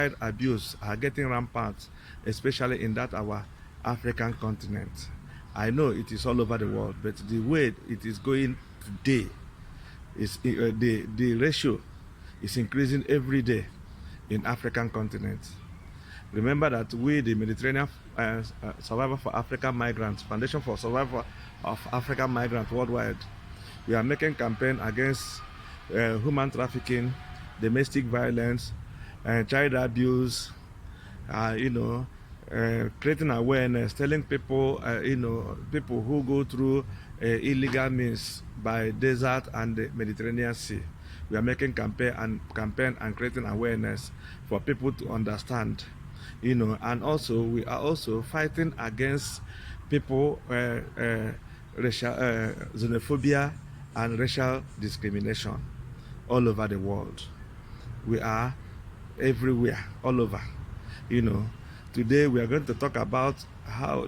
child abuse are getting rampant, especially in that our African continent. I know it is all over the world, but the way it is going today is the ratio is increasing every day in African continent. Remember that we, the Mediterranean Survival for African Migrants, Foundation for Survival of African Migrants Worldwide, we are making campaign against human trafficking, domestic violence, child abuse, creating awareness, telling people, people who go through illegal means by desert and the Mediterranean Sea. We are making campaign and creating awareness for people to understand, and also we are also fighting against people racial xenophobia and racial discrimination all over the world. We are everywhere, all over. Today we are going to talk about how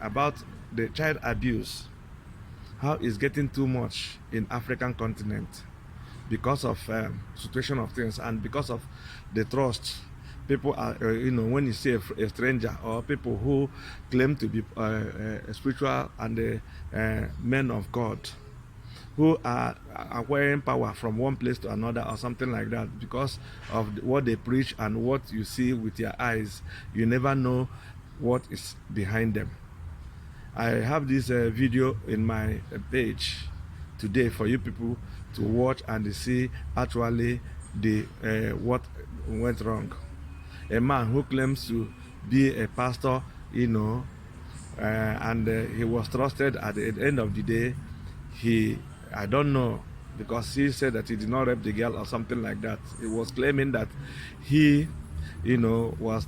about the child abuse, how it's getting too much in African continent because of situation of things and because of the trust people are, when you see a stranger or people who claim to be spiritual and men of God, who are acquiring power from one place to another or something like that because of what they preach and what you see with your eyes. You never know what is behind them. I have this video in my page today for you people to watch and see actually the what went wrong. A man who claims to be a pastor, and he was trusted. At the end of the day, I don't know, because he said that he did not rape the girl or something like that. He was claiming that he, was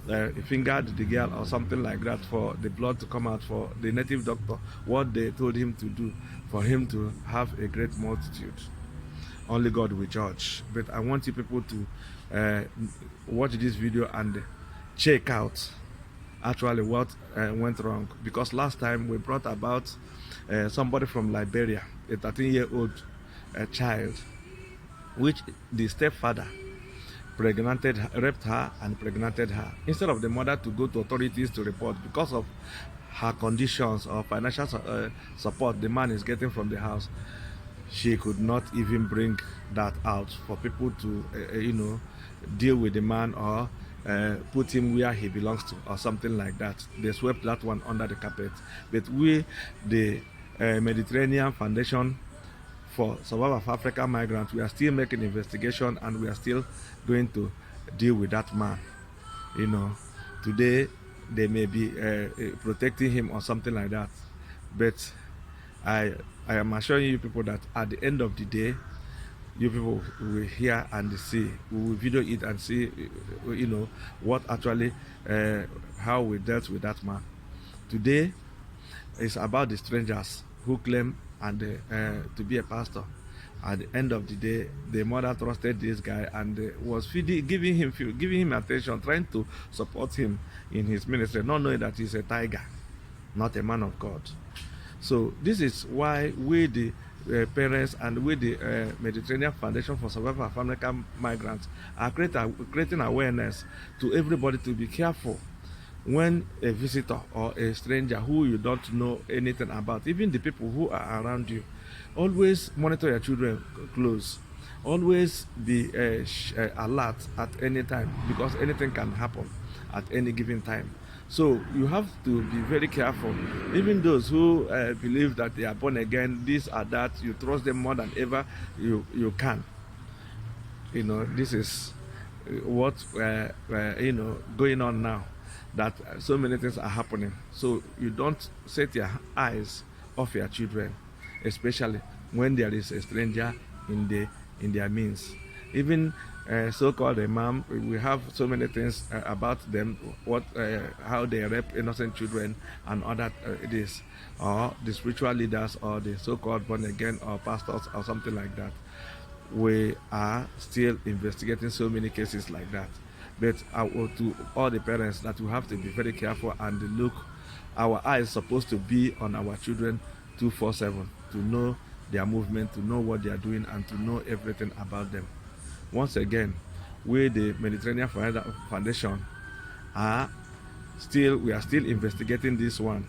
fingered the girl or something like that for the blood to come out, for the native doctor, what they told him to do for him to have a great multitude. Only God will judge. But I want you people to watch this video and check out actually what went wrong, because last time we brought about somebody from Liberia, a 13-year-old child, which the stepfather raped her and pregnated her. Instead of the mother to go to authorities to report because of her conditions or financial support the man is getting from the house, she could not even bring that out for people to deal with the man or put him where he belongs to or something like that. They swept that one under the carpet. But we, the Mediterranean Foundation for Survival of African Migrants, we are still making investigation and we are still going to deal with that man. Today they may be protecting him or something like that, but I am assuring you people that at the end of the day, you people will hear and see. We will video it and see, what actually, how we dealt with that man. Today is about the strangers who claim and to be a pastor. At the end of the day, the mother trusted this guy and was giving him attention, trying to support him in his ministry, not knowing that he's a tiger, not a man of God. So this is why we, the parents, and we, the Mediterranean Foundation for Survival of African Migrants, are creating awareness to everybody to be careful when a visitor or a stranger who you don't know anything about, even the people who are around you, always monitor your children close. Always be alert at any time, because anything can happen at any given time. So you have to be very careful. Even those who believe that they are born again, this or that, you trust them more than ever you can. This is what going on now, that so many things are happening. So you don't set your eyes off your children, especially when there is a stranger in their means. Even so-called imam, we have so many things about them, how they rape innocent children and other this, or the spiritual leaders or the so-called born again or pastors or something like that. We are still investigating so many cases like that. But to all the parents, that we have to be very careful and look. Our eyes supposed to be on our children 24/7 to know their movement, to know what they are doing, and to know everything about them. Once again, with the Mediterranean Foundation we are still investigating this one.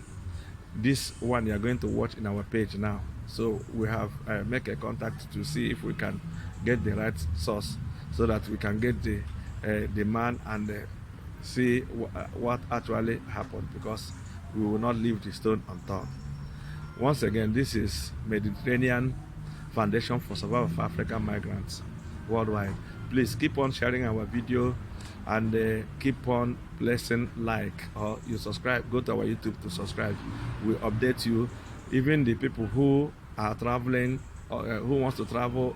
This one you are going to watch in our page now. So we have make a contact to see if we can get the right source, so that we can get the man and see what actually happened, because we will not leave the stone unturned. Once again, this is Mediterranean Foundation for Survival of African Migrants Worldwide. Please keep on sharing our video and keep on pressing like, or you subscribe. Go to our YouTube to subscribe. We update you. Even the people who are traveling, who wants to travel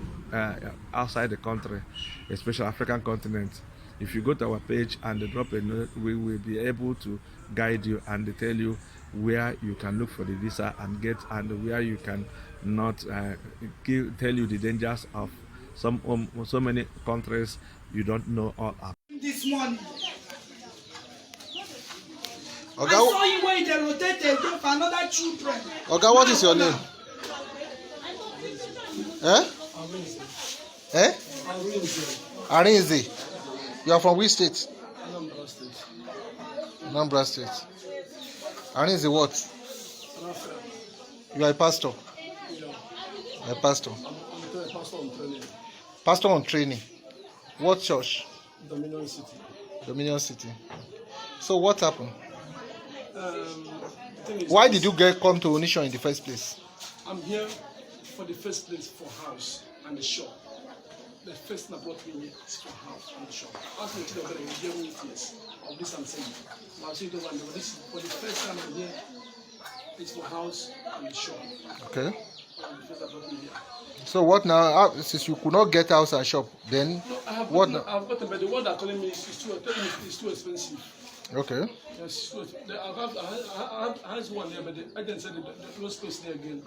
outside the country, especially African continent, if you go to our page and drop a note, we will be able to guide you and tell you where you can look for the visa and where you can not tell you the dangers of so many countries you don't know all about. This morning, I saw you when they rotated for another children. Oga, what is your name? Arinze. You are from which state? Anambra State. Anambra State. Arinze what? Raphael. You are a pastor? Yeah. A pastor. I'm a pastor on training. Pastor on training. What church? Dominion City. Dominion City. So what happened? The thing is, Why did you come to Onisha in the first place? I'm here for the first place for house and the shop. The first thing that brought me here is for house and the shop. Ask me to the better, you gave me years of this I'm saying. I'll say it over and over. This is for the first time I'm here. It's for house and the shop. Okay. And the first that brought me here. So what now? Since you could not get house and shop, then No, I have what? I've got them, but the one that calling me is too expensive. Okay. Yes, I had one there, but the agent said the no space there again.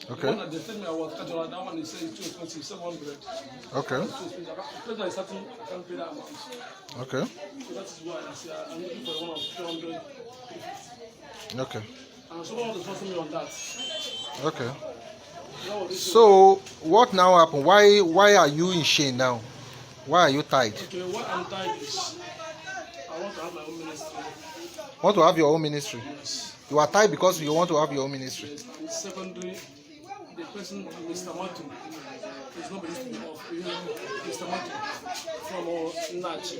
Okay. The one that they tell me I was casual, that one is saying too expensive, 700. Okay. Too expensive. Because I starting, I can't pay that amount. Okay. So that is why I say I'm looking for one of 300. Okay. And someone was forcing me on that. Okay. That was it. So what now happened? Why are you in shame now? Why are you tied? Okay, what I'm tired is I want to have my own ministry. Want to have your own ministry? Yes. You are tied because you want to have your own ministry. Yes. And secondary, the person, Mr. Matu, is not supposed to be off. Mr. Matu from Nachi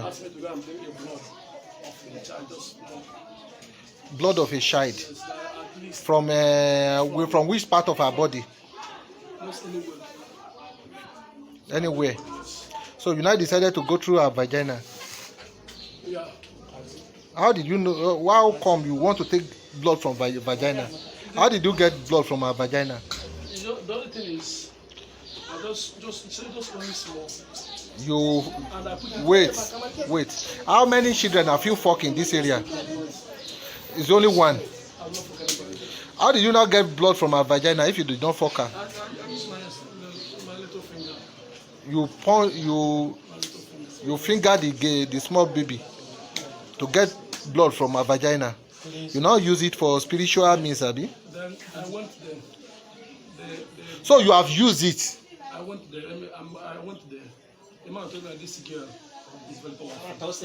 asked me to go and bring a blood of the child. Just Blood of a child. yes, at least From which part of our body? most anywhere. Anywhere. So you now decided to go through our vagina. Yeah. How did you know? How come you want to take blood from vagina? How did you get blood from our vagina? You know, the only thing is, I just only small. You And I put it wait. How many children have you fucked in this area? It's only one. I'm not forgetting about it. How did you not get blood from our vagina if you did not fuck her? I use my little finger. You finger the small baby to get blood from her vagina. You now use it for spiritual means, Abi. Then I went there. So you have used it. I went there. I went there. The man told me that this girl is very powerful.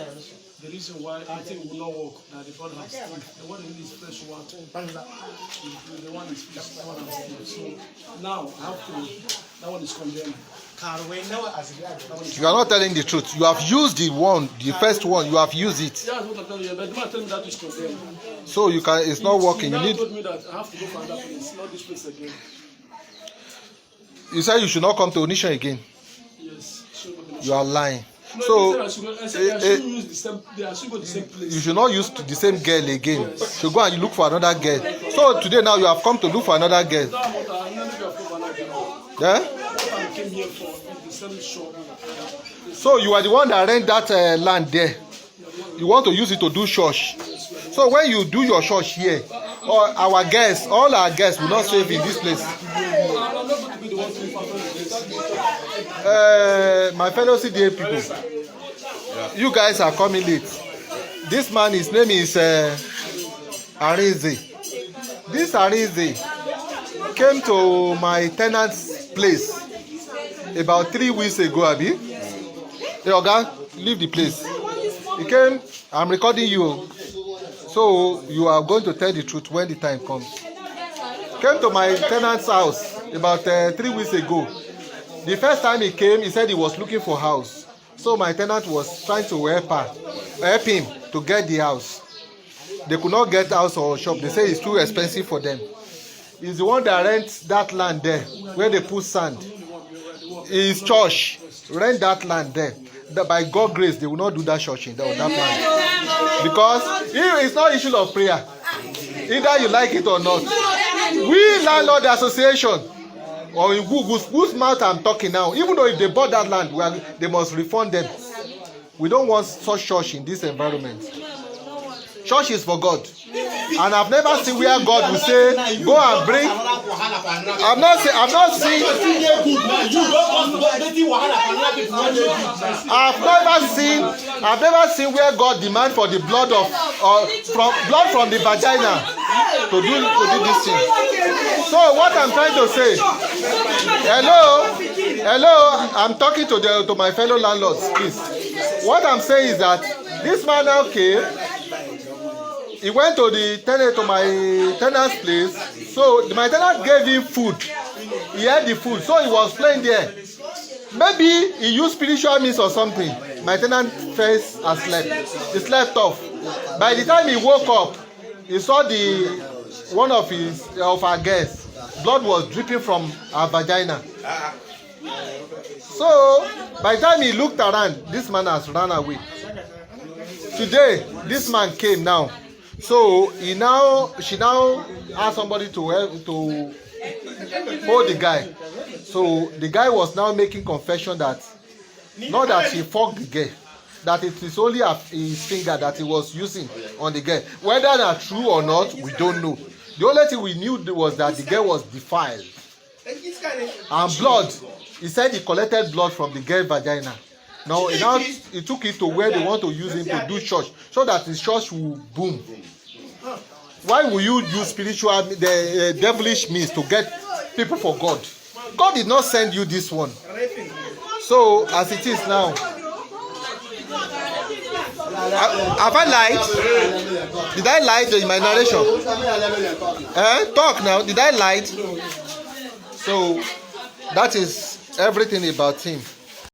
The reason why I think it will not work, that the blood has teeth. The one in this fresh one, the one is fish, the one has teeth. So now I have to. That one is condemned. You are not telling the truth. You have used the first one. You have used it. Yeah, that's what I'm telling you. But the man told me that is condemned. So you can. It's not working. You He now need. told me that I have to go for another place, not this place again. You said you should not come to Onisha again. Yes. You are lying. No, So I should use the same. I should go the same place. you should not use the same girl again. You should go and look for another girl. So today now you have come to look for another girl. That's what I never got for another girl. Yeah. What I came here for is the same shop. So you are the one that rent that land there. You want to use it to do church. So when you do your church here, all our guests will not save in this place. I'm not going to be the one to perform this. My fellow CDA people, you guys are coming late. This man, his name is Arinze. This Arinze came to my tenant's place about 3 weeks ago, Abi. Hey, Oga, leave the place. He came, I'm recording you. So you are going to tell the truth when the time comes. Came to my tenant's house about 3 weeks ago. The first time he came, he said he was looking for a house. So my tenant was trying to help him to get the house. They could not get house or shop. They say it's too expensive for them. He's the one that rents that land there where they put sand. His church rent that land there. By God's grace, they will not do that church in that land. Because it's not issue of prayer. Either you like it or not. We landlord association, or in whose mouth I'm talking now, even though if they bought that land, they must refund them. We don't want such church in this environment. Church is for God. And I've never seen where God will say, go and bring. I'm not saying. I've never seen where God demand for the blood from the vagina to do this thing. So what I'm trying to say, hello, I'm talking to my fellow landlords, please. What I'm saying is that this man now came. He went to my tenant's place. So my tenant gave him food. He had the food, so he was playing there. Maybe he used spiritual means or something. My tenant first and slept. He slept off. By the time he woke up, he saw one of our guests. Blood was dripping from her vagina. So by the time he looked around, this man has run away. Today, this man came now. So she now asked somebody to help to hold the guy. So the guy was now making confession that not that he fucked the girl, that it is only his finger that he was using on the girl. Whether that's true or not, we don't know. The only thing we knew was that the girl was defiled. And blood, he said he collected blood from the girl's vagina. Now he took it to where they want to use him to do church, so that his church will boom. Why will you use spiritual, devilish means to get people for God? God did not send you this one. So as it is now, have I lied? Did I lie in my narration? Talk now. Did I lie? So that is everything about him.